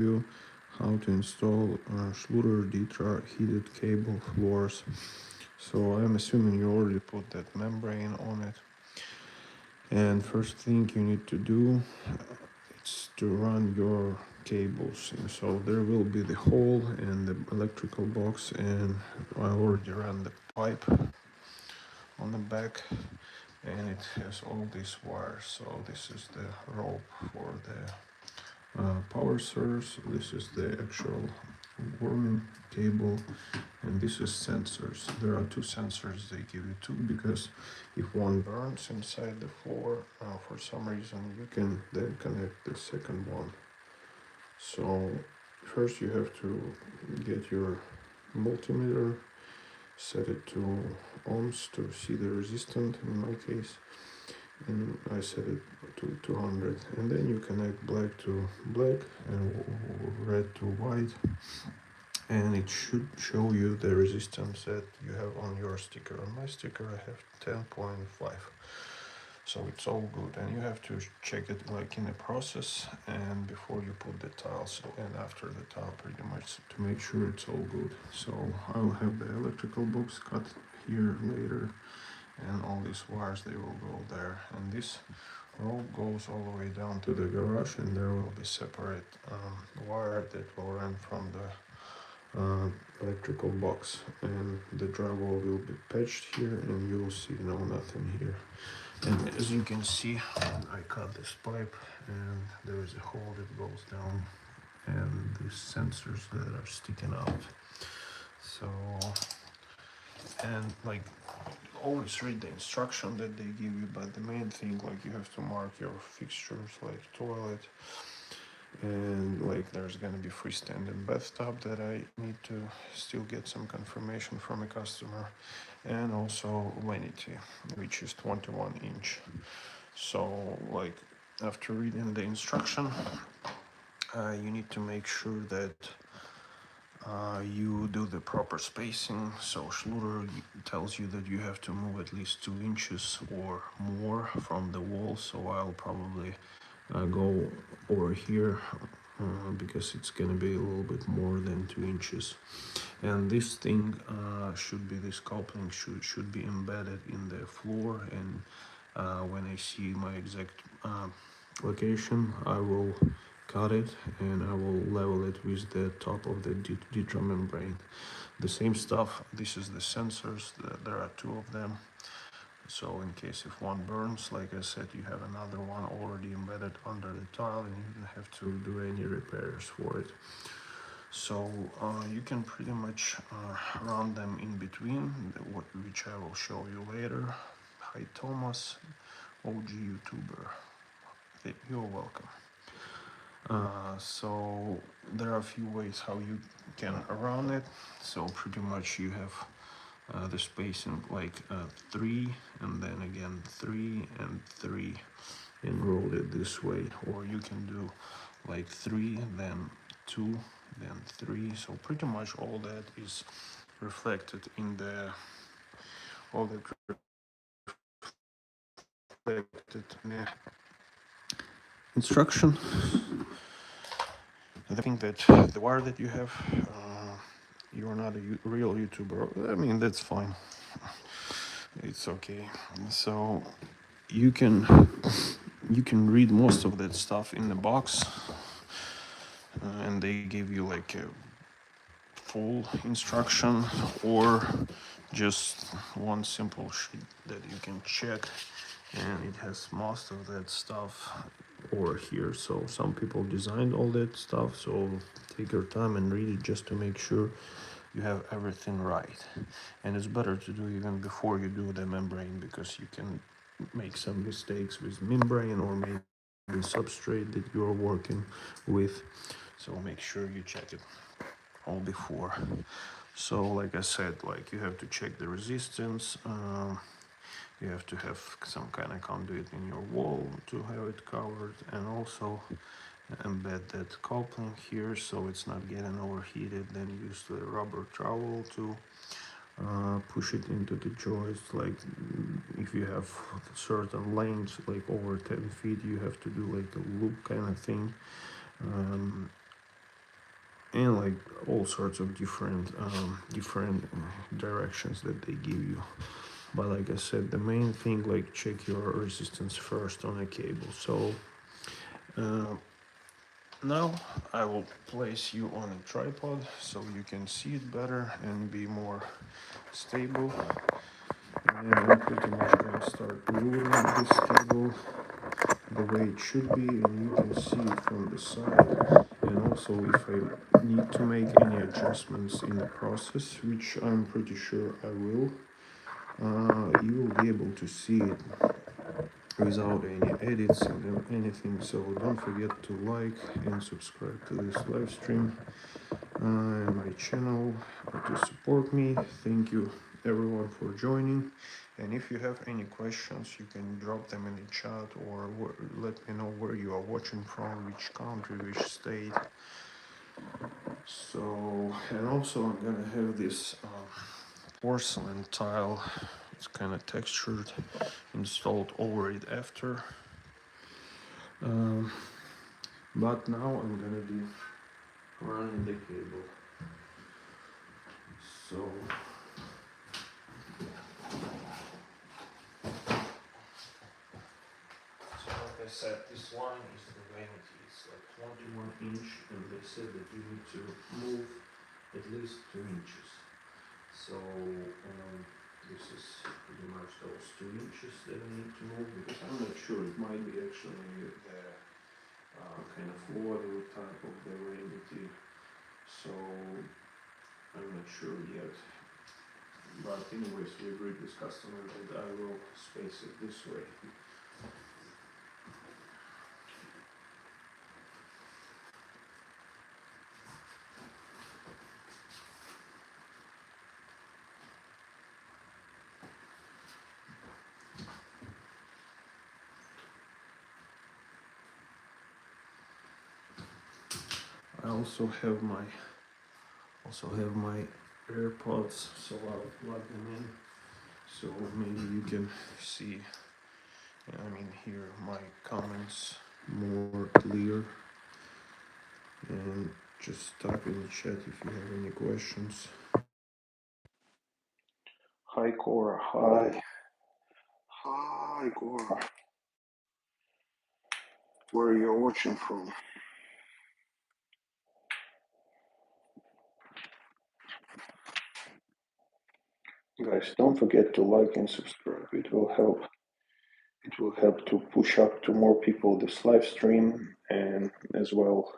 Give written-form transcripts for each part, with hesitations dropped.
you how to install Schluter heated cable floors. So I'm assuming you already put that membrane on it. And first thing you need to do is to run your cables. And so there will be the hole and the electrical box, and I already ran the pipe on the back, and it has all these wires. So this is the rope for the power source, this is the actual warming cable, and this is sensors. There are two sensors, they give you two because if one burns inside the floor for some reason, you can then connect the second one. So first you have to get your multimeter, set it to ohms to see the resistance in my case, and I set it to 200, and then you connect black to black and red to white, and it should show you the resistance that you have on your sticker. On my sticker I have 10.5, so it's all good, and you have to check it like in the process and before you put the tiles and after the tile, pretty much, to make sure it's all good. So I'll have the electrical box cut here later, and all these wires, they will go there, and this rope goes all the way down to the garage, and there will be separate wire that will run from the electrical box, and the drywall will be patched here, and you will see nothing here. And as you can see, I cut this pipe and there is a hole that goes down, and these sensors that are sticking out. So, and like, always read the instruction that they give you, but the main thing, like, you have to mark your fixtures, like toilet, and like there's gonna be freestanding bathtub that I need to still get some confirmation from a customer, and also vanity, which is 21 inch. So like, after reading the instruction, you need to make sure that you do the proper spacing. So Schluter tells you that you have to move at least 2 inches or more from the wall, so I'll probably go over here because it's gonna be a little bit more than 2 inches. And this thing this coupling should be embedded in the floor, and when I see my exact location, I will cut it and I will level it with the top of the Ditra membrane. The same stuff, this is the sensors, there are two of them. So in case if one burns, like I said, you have another one already embedded under the tile, and you don't have to do any repairs for it. So you can pretty much run them in between, which I will show you later. Hi Thomas, OG YouTuber, you're welcome. So there are a few ways how you can run it. So pretty much you have the spacing like 3 and then again 3 and 3, and roll it this way, or you can do like 3 then 2 then 3. So pretty much all that is reflected in the instruction. I think that the wire that you have, you're not a real YouTuber. I mean, that's fine. It's okay. So you can read most of that stuff in the box, and they give you like a full instruction or just one simple sheet that you can check, and it has most of that stuff over here. So some people designed all that stuff, so take your time and read it just to make sure you have everything right. And it's better to do even before you do the membrane, because you can make some mistakes with membrane or maybe substrate that you're working with. So make sure you check it all before. So like I said, like, you have to check the resistance, you have to have some kind of conduit in your wall to have it covered, and also embed that coupling here so it's not getting overheated. Then use the rubber trowel to push it into the joist. Like, if you have certain lengths like over 10 feet, you have to do like a loop kind of thing. and like all sorts of different directions that they give you. But like I said, the main thing, like, check your resistance first on a cable. So uh, now I will place you on a tripod so you can see it better and be more stable. And I'm pretty much gonna start routing this cable the way it should be, and you can see it from the side. And also, if I need to make any adjustments in the process, which I'm pretty sure I will, you will be able to see it without any edits and anything. So don't forget to like and subscribe to this live stream and my channel to support me. Thank you everyone for joining, and if you have any questions, you can drop them in the chat or let me know where you are watching from, which country, which state. So, and also I'm gonna have this porcelain tile, it's kind of textured, installed over it after. But now I'm gonna be running the cable. So like I said, this line is the vanity. It's like 21 inch, and they said that you need to move at least 2 inches. So this is pretty much those 2 inches that I need to move, because I'm not sure, it might be actually the kind of water type of the vanity. So I'm not sure yet. But anyways, we agreed with customer that I will space it this way. I also have my AirPods, so I'll plug them in, so maybe you can see, hear my comments more clear. And just type in the chat if you have any questions. Hi Cora, hi. Hi Cora. Where are you watching from? Guys, don't forget to like and subscribe. It will help. It will help to push up to more people this live stream, and as well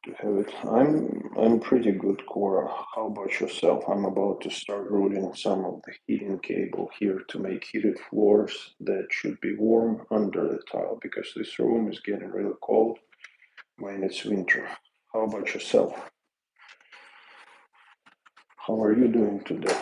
to have it. I'm pretty good, Cora. How about yourself? I'm about to start routing some of the heating cable here to make heated floors that should be warm under the tile, because this room is getting really cold when it's winter. How about yourself? How are you doing today?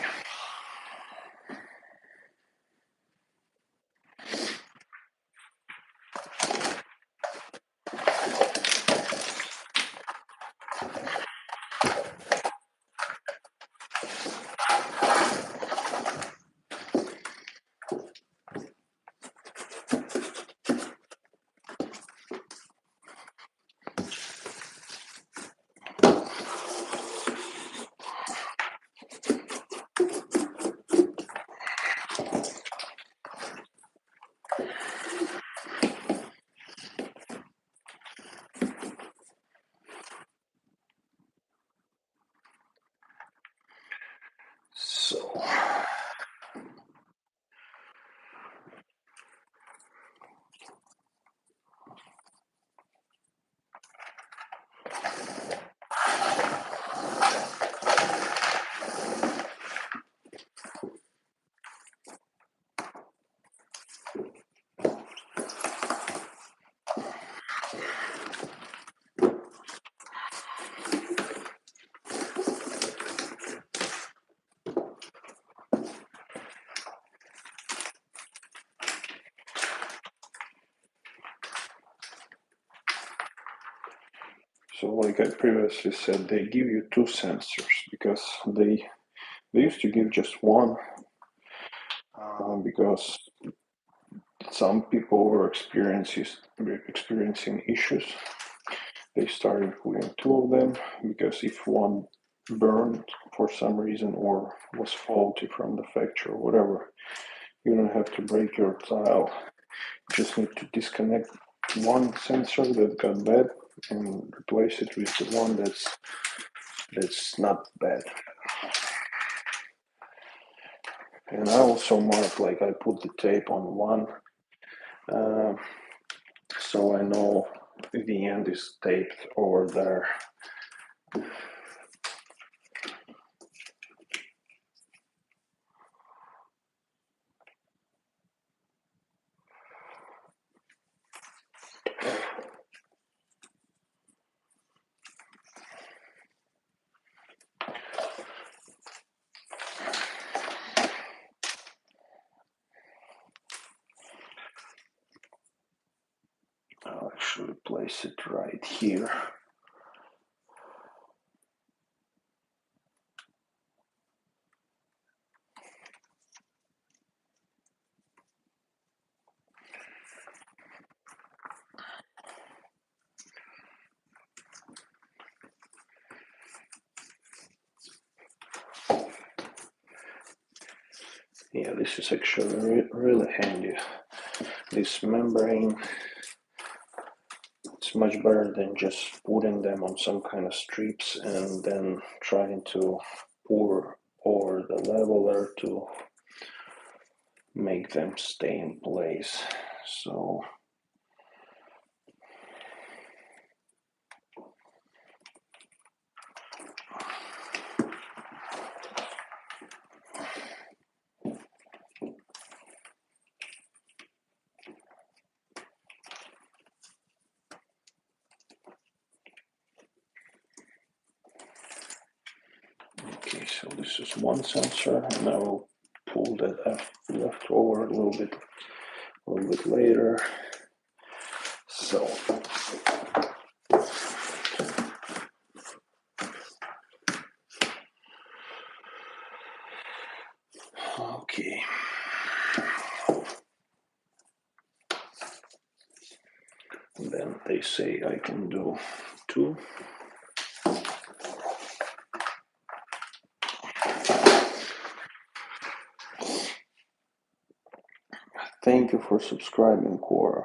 So, like I previously said, they give you two sensors, because they used to give just one, because some people were experiencing issues They started putting two of them because if one burned for some reason or was faulty from the factory or whatever, you don't have to break your tile. You just need to disconnect one sensor that got bad and replace it with the one that's not bad. And I also mark, like I put the tape on one, so I know the end is taped over there. I'll actually place it right here. Yeah, this is actually really handy. This membrane, it's much better than just putting them on some kind of strips and then trying to pour over the leveler to make them stay in place. So okay, so this is one sensor, and I will pull that left over a little bit later. So okay. Then they say I can do two. Thank you for subscribing, Cora.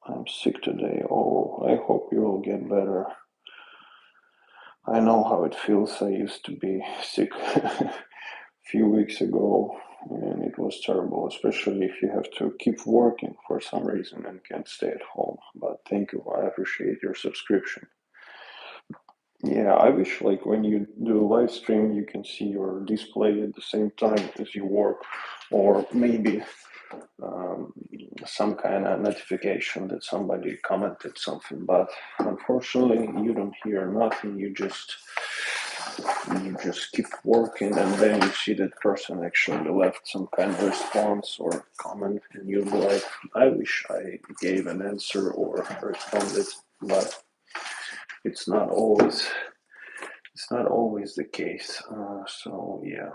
I'm sick today. Oh, I hope you will get better. I know how it feels. I used to be sick a few weeks ago, and it was terrible, especially if you have to keep working for some reason and can't stay at home. But thank you. I appreciate your subscription. Yeah, I wish like when you do a live stream, you can see your display at the same time as you work, or maybe some kind of notification that somebody commented something. But unfortunately, you don't hear nothing. You just keep working, and then you see that person actually left some kind of response or comment, and you'll be like, I wish I gave an answer or responded, but it's not always the case. So yeah.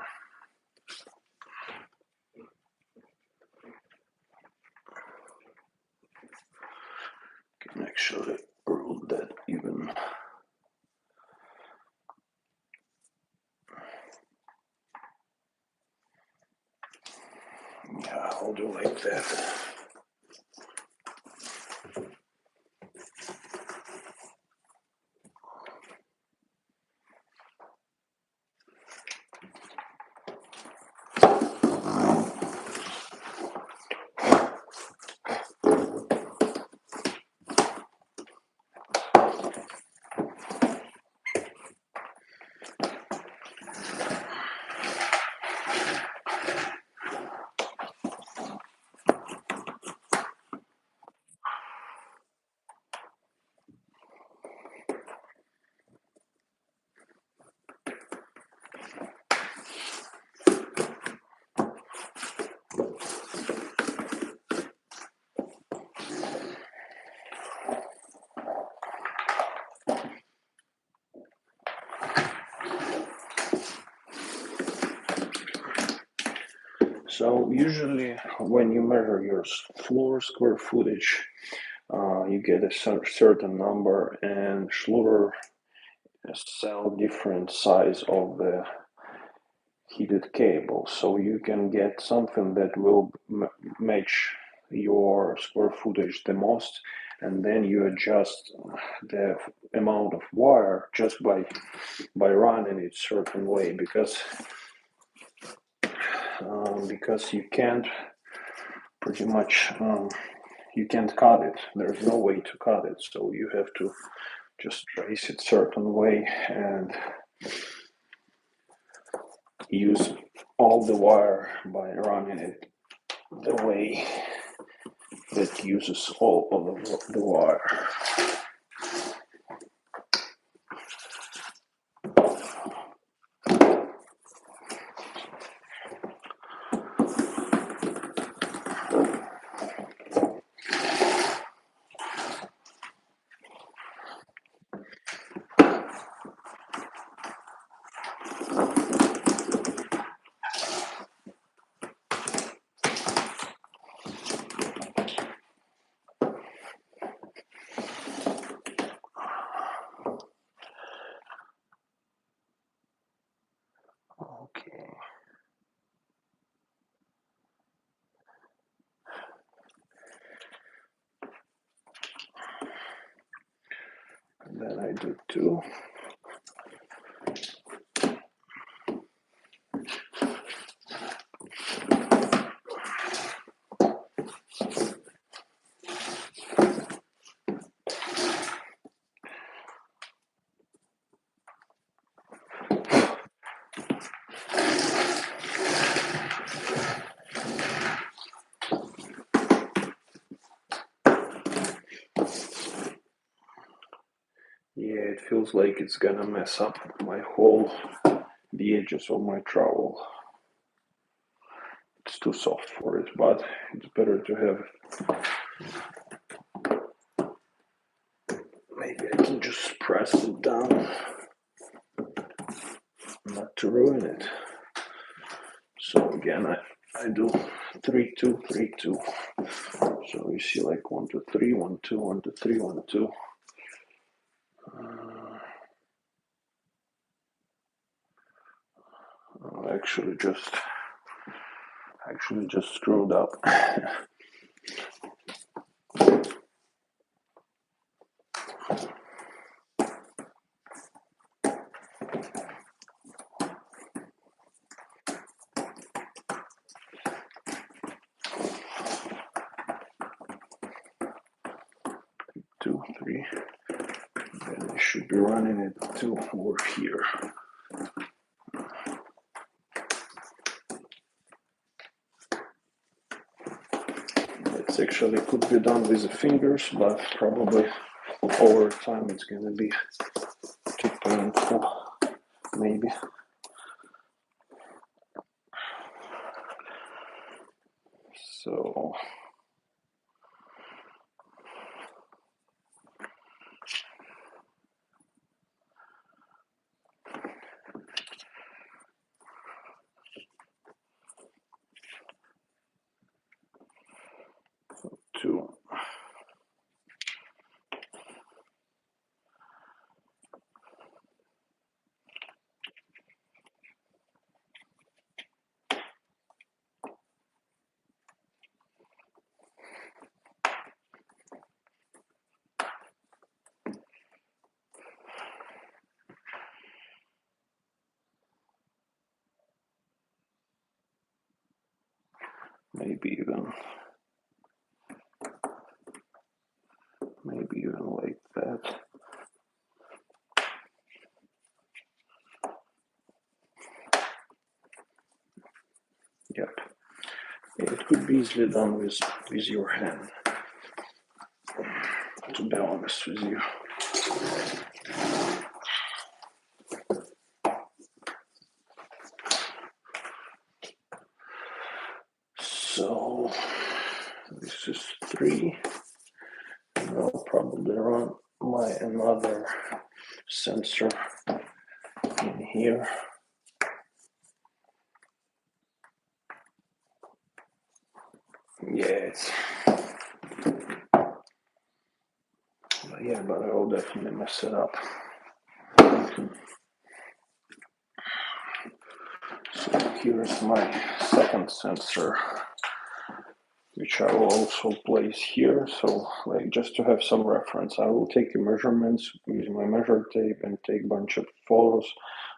Can actually root that even. Yeah, I'll do like that. So usually when you measure your floor square footage, you get a certain number, and Schluter sell different size of the heated cable, so you can get something that will match your square footage the most, and then you adjust the amount of wire just by running it certain way, because you can't pretty much you can't cut it. There's no way to cut it, so you have to just trace it certain way and use all the wire by running it the way that uses all of the wire. Okay. And then I do 2. Yeah, it feels like it's gonna mess up the edges of my trowel. It's too soft for it, but it's better to have. Maybe I can just press it down, not to ruin it. So again, I do 3, 2, 3, 2. So you see like 1, 2, 3, 1, 2, 1, 2, 3, 1, 2. Actually just screwed up. 2, 3. Then I should be running it to over here. It's actually could be done with the fingers, but probably over time it's gonna be too painful, maybe. So two. Maybe even like that. Yep. It could be easily done with your hand, to be honest with you. So this is 3. And I'll probably run another sensor in here. Yeah, Yeah, but I will definitely mess it up. So here's my second sensor, which I will also place here. So like just to have some reference, I will take the measurements using my measure tape and take a bunch of photos,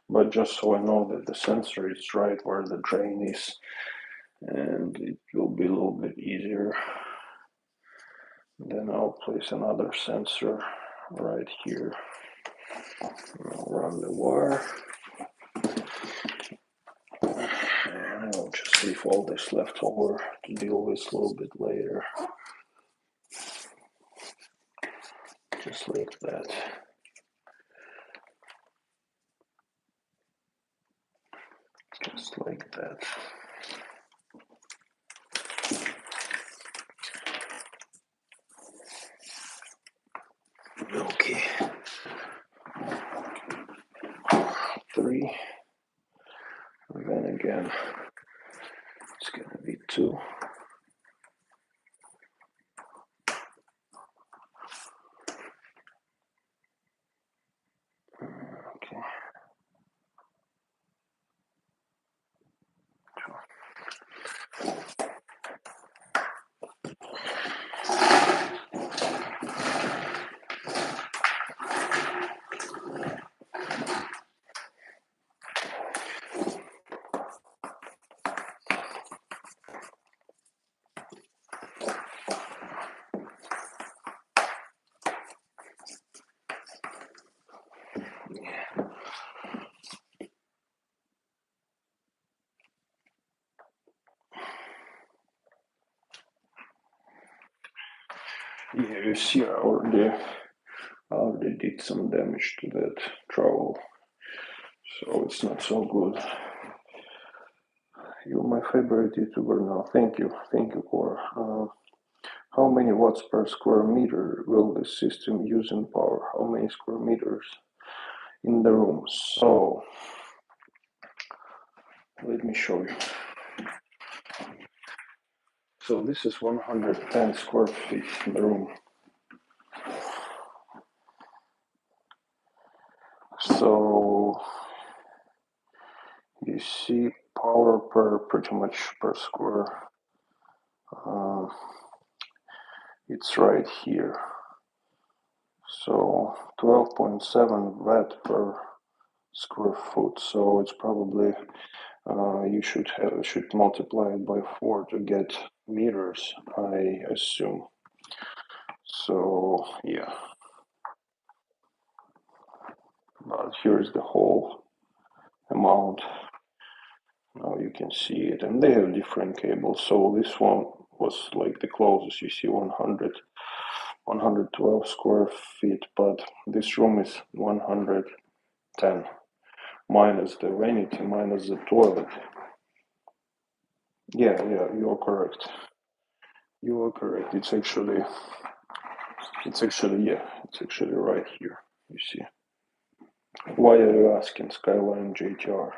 but just so I know that the sensor is right where the drain is, and it will be a little bit easier. Then I'll place another sensor right here. I'll run the wire. And I'll just leave all this left over to deal with a little bit later. Just like that. Just like that. Okay. 3. And then again, it's gonna be 2. Okay. Yeah, you see, I already did some damage to that trowel, so it's not so good. You're my favorite YouTuber now. Thank you, Core. How many watts per square meter will this system use in power? How many square meters in the room? So let me show you. So this is 110 square feet in the room. So you see power per pretty much per square. It's right here. So 12.7 watt per square foot. So it's probably you should multiply it by 4 to get meters, I assume. So yeah, but here's the whole amount. Now you can see it, and they have different cables. So this one was like the closest. You see 112 square feet, but this room is 110 minus the vanity, minus the toilet. Yeah, you are correct. You are correct. It's actually right here. You see. Why are you asking Skyline JTR?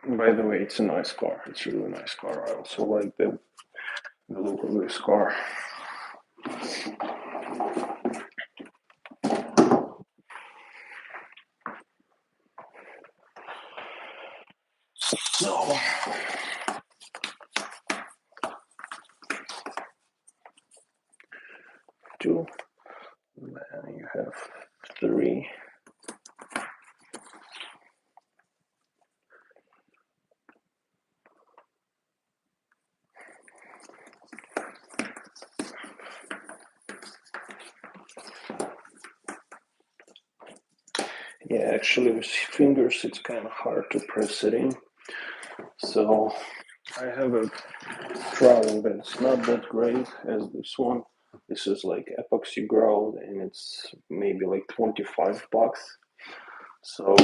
By the way, it's a nice car. It's a really nice car. I also like the look of this car. So, two, then you have 3. Yeah, actually with fingers it's kind of hard to press it in. So I have a trowel that's not that great as this one. This is like epoxy grout and it's maybe like $25. So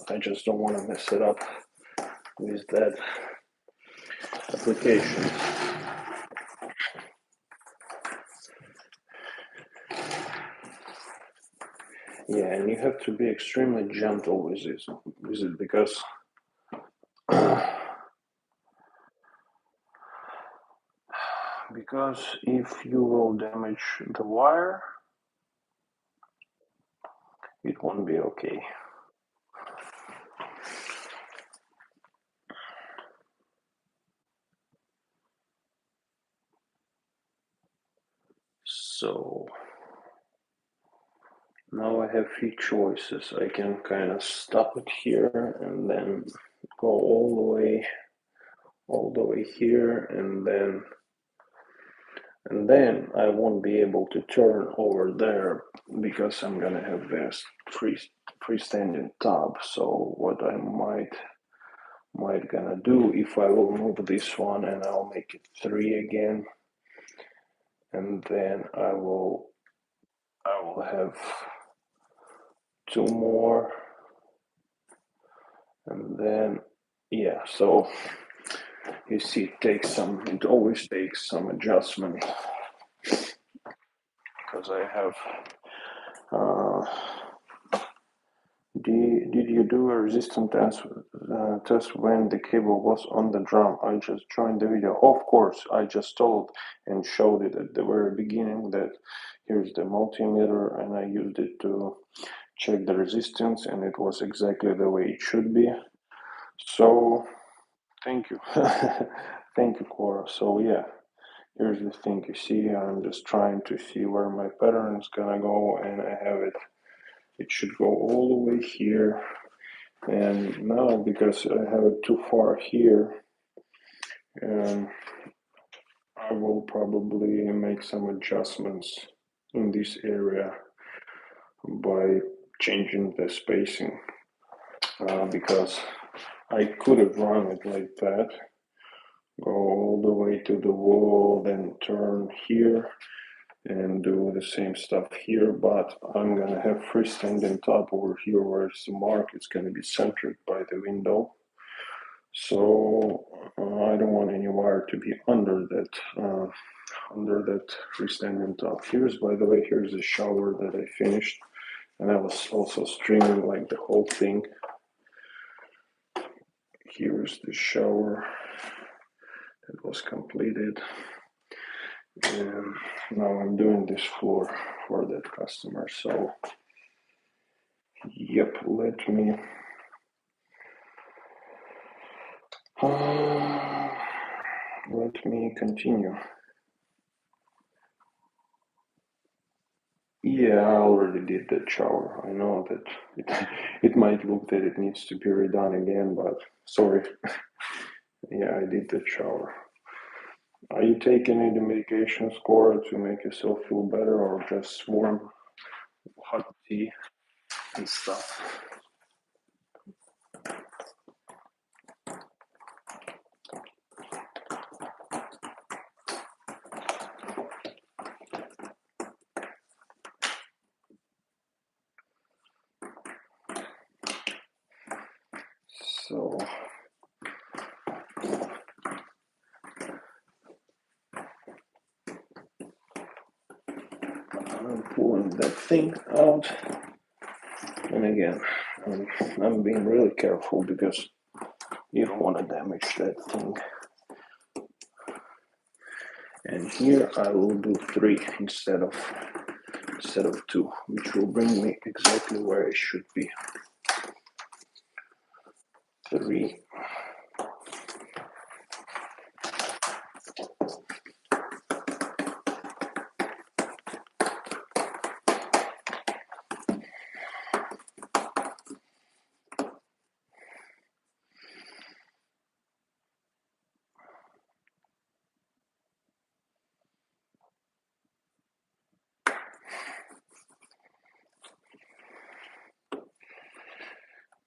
I just don't want to mess it up with that application. Yeah, and you have to be extremely gentle with it because because if you will damage the wire, it won't be okay. So now I have few choices. I can kind of stop it here and then go all the way here, and then I won't be able to turn over there because I'm gonna have this freestanding top. So what I might gonna do, if I will move this one and I'll make it 3 again, and then I will have 2 more, and then yeah. So you see, it always takes some adjustment because I have. Did you do a resistance test when the cable was on the drum? I just joined the video. Of course, I just told and showed it at the very beginning that here's the multimeter, and I used it to check the resistance, and it was exactly the way it should be. So thank you. Thank you, Cora. So yeah, here's the thing. You see, I'm just trying to see where my pattern is gonna go, and I have it. It should go all the way here. And now, because I have it too far here, I will probably make some adjustments in this area by changing the spacing, because I could have run it like that, go all the way to the wall, then turn here and do the same stuff here, but I'm gonna have freestanding top over here where it's the mark. It's gonna be centered by the window. So I don't want any wire to be under that freestanding top. Here's, by the way, here's the shower that I finished, and I was also streaming like the whole thing. Here's the shower that was completed, and now I'm doing this floor for that customer. So yep, let me continue. Yeah, I already did that shower. I know that it might look that it needs to be redone again, but sorry. Yeah, I did that shower. Are you taking any medications, Cora, to make yourself feel better, or just warm hot tea and stuff? So I'm pulling that thing out, and again, I'm being really careful because you don't want to damage that thing. And here I will do 3 instead of 2, which will bring me exactly where I should be. 3.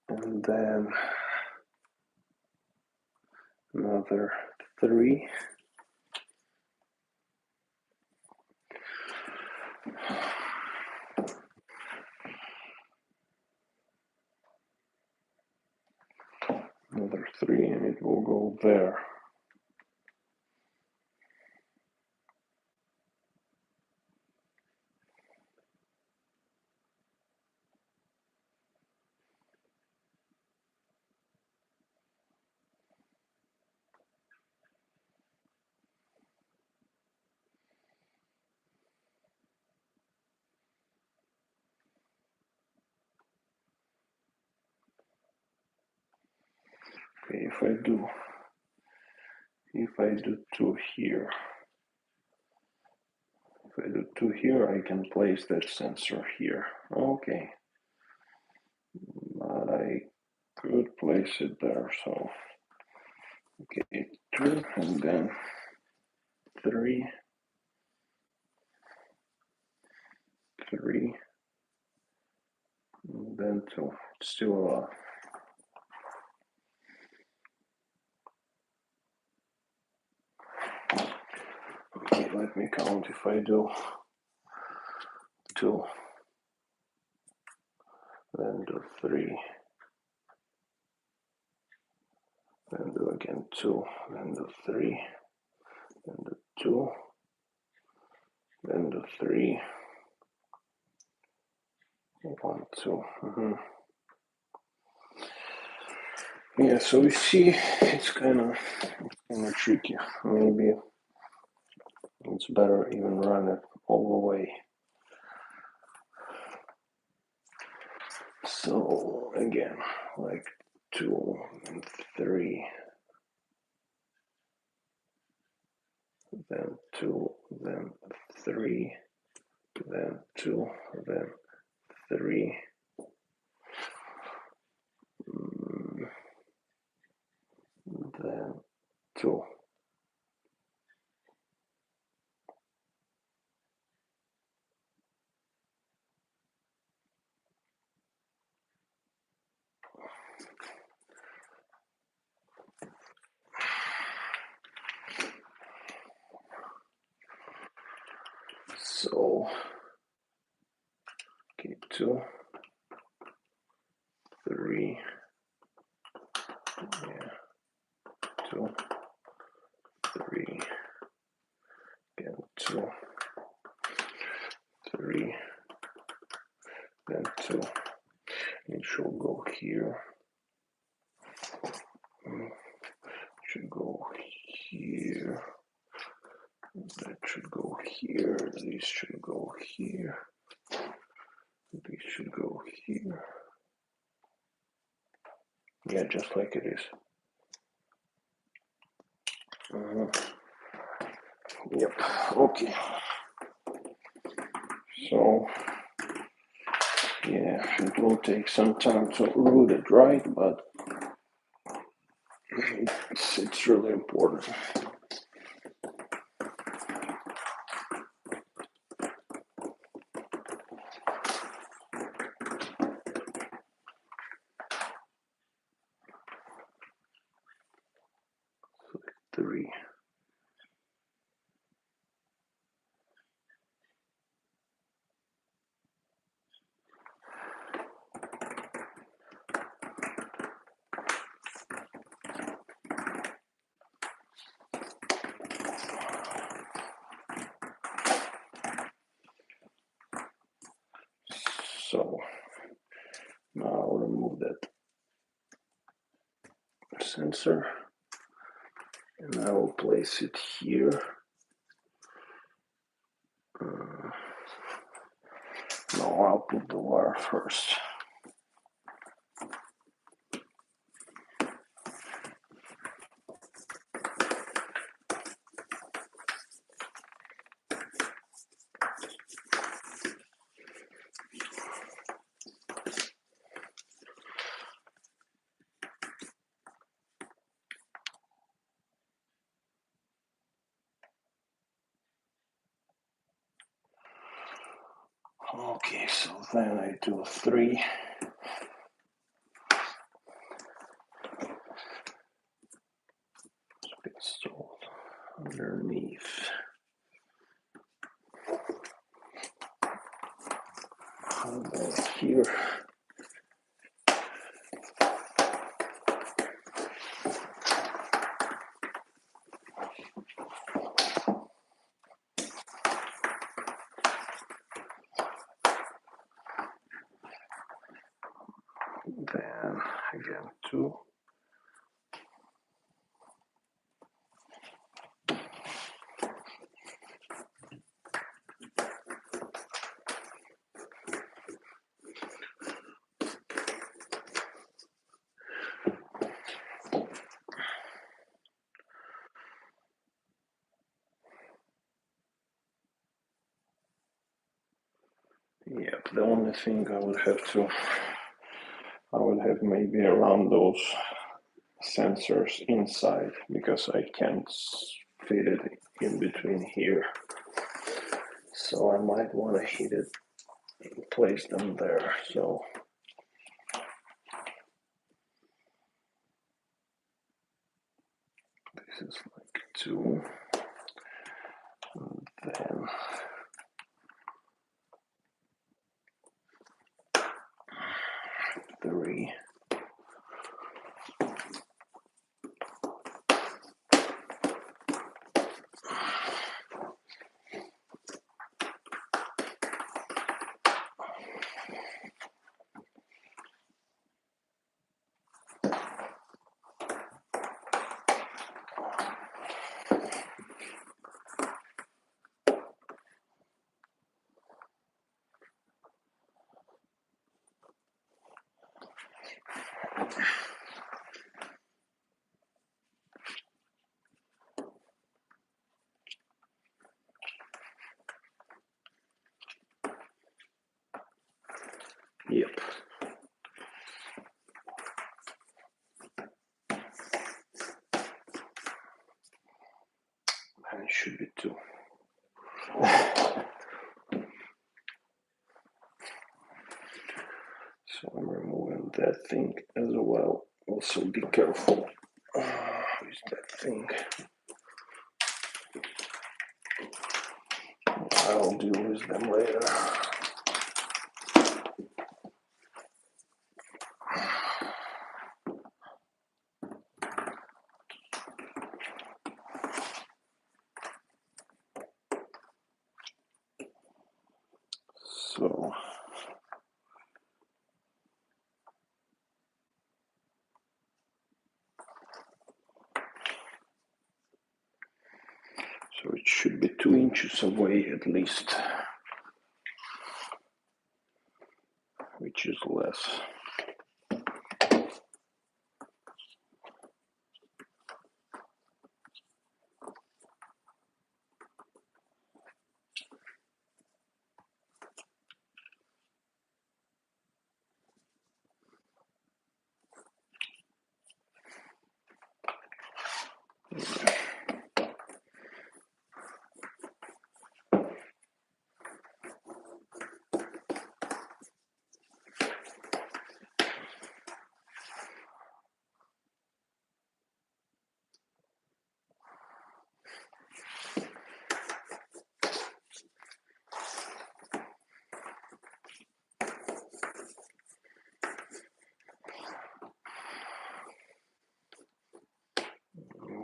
And then another 3. Another 3, and it will go there. Okay, if I do 2 here, if I do 2 here, I can place that sensor here. Okay, but I could place it there. So okay, 2 and then 3, 3, and then 2. It's still a lot. Okay, let me count. If I do 2, then do 3, then do again 2, then do 3, then do 2, then do 3, 1, 2. Yeah, so we see it's kind of tricky. Maybe it's better even run it all the way. So again, like 2 and 3, then 2, then 3, then 2, then 3, then 2. So okay, 2, 3, yeah, 2, 3, again 2, 3, then 2. It should go here. It should go here. That should go here. These should go here. These should go here. Yeah, just like it is. Yep. Okay. So yeah, it will take some time to root it right, but it's really important. Select 3. So now I'll remove that sensor and I will place it here. No, I'll put the wire first. Okay, so then I do 3. Installed underneath. And then here. Then again 2. Yeah, the only thing I would have maybe around those sensors inside, because I can't fit it in between here. So I might want to hit it, place them there. So this is like 2, and then 3. Yep. And it should be 2. So I'm removing that thing as well. Also be careful with that thing. I'll deal with them later. So it should be 2 inches away at least, which is less.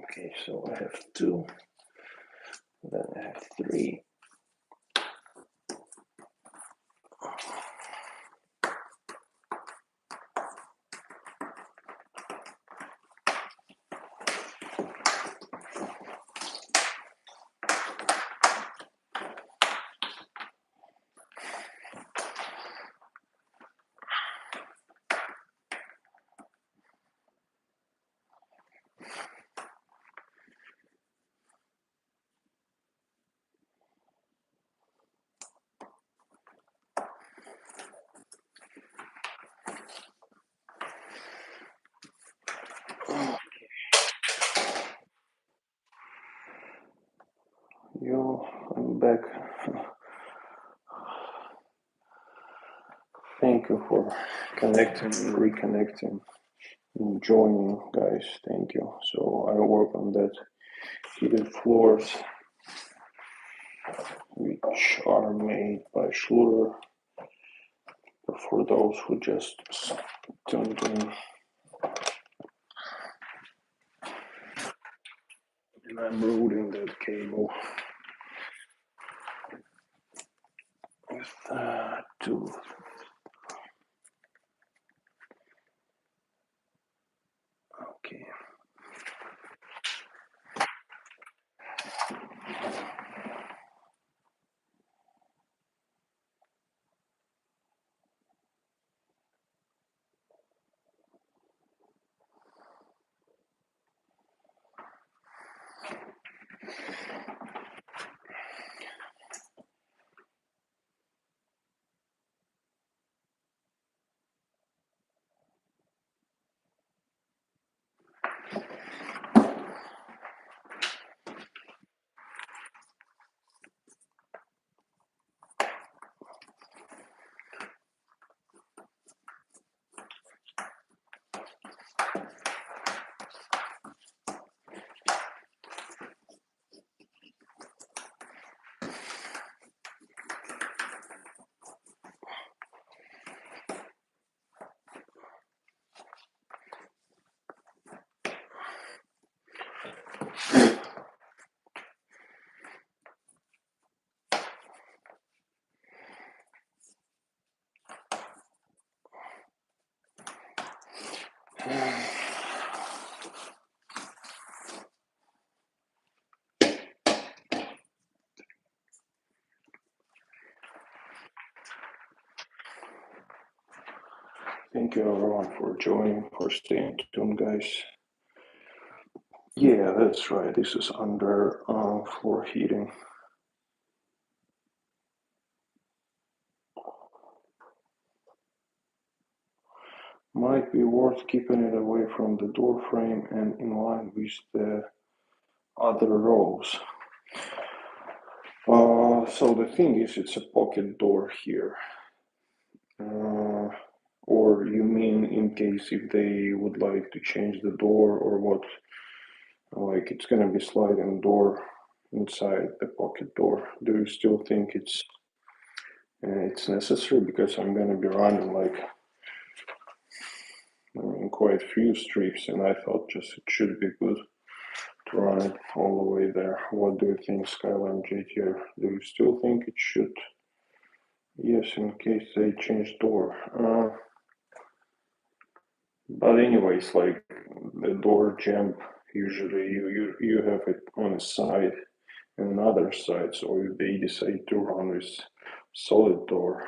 Okay, so I have 2, then I have 3. I'm back. Thank you for connecting and reconnecting and joining, guys. Thank you. So I work on that heated floors, which are made by Schluter. For those who just tuned in, and I'm routing that cable with 2. Okay. Thank you everyone for joining, for staying tuned, guys. Yeah, that's right. This is under floor heating. Might be worth keeping it away from the door frame and in line with the other rows. So the thing is, it's a pocket door here. Or you mean in case if they would like to change the door or what? Like it's gonna be sliding door inside the pocket door. Do you still think it's necessary? Because I'm gonna be running like quite a few strips, and I thought just it should be good to run it all the way there. What do you think, Skyline JTR? Do you still think it should? Yes, in case they change door. But anyways, like the door jump, usually you have it on a side and another side. So if they decide to run with solid door,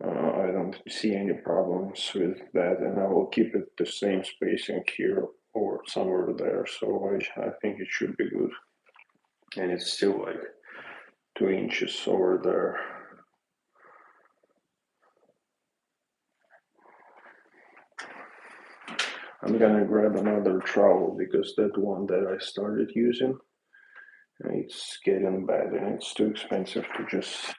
I don't see any problems with that, and I will keep it the same spacing here or somewhere there. So I think it should be good, and it's still like 2 inches over there. I'm gonna grab another trowel because that one that I started using, it's getting bad and it's too expensive to just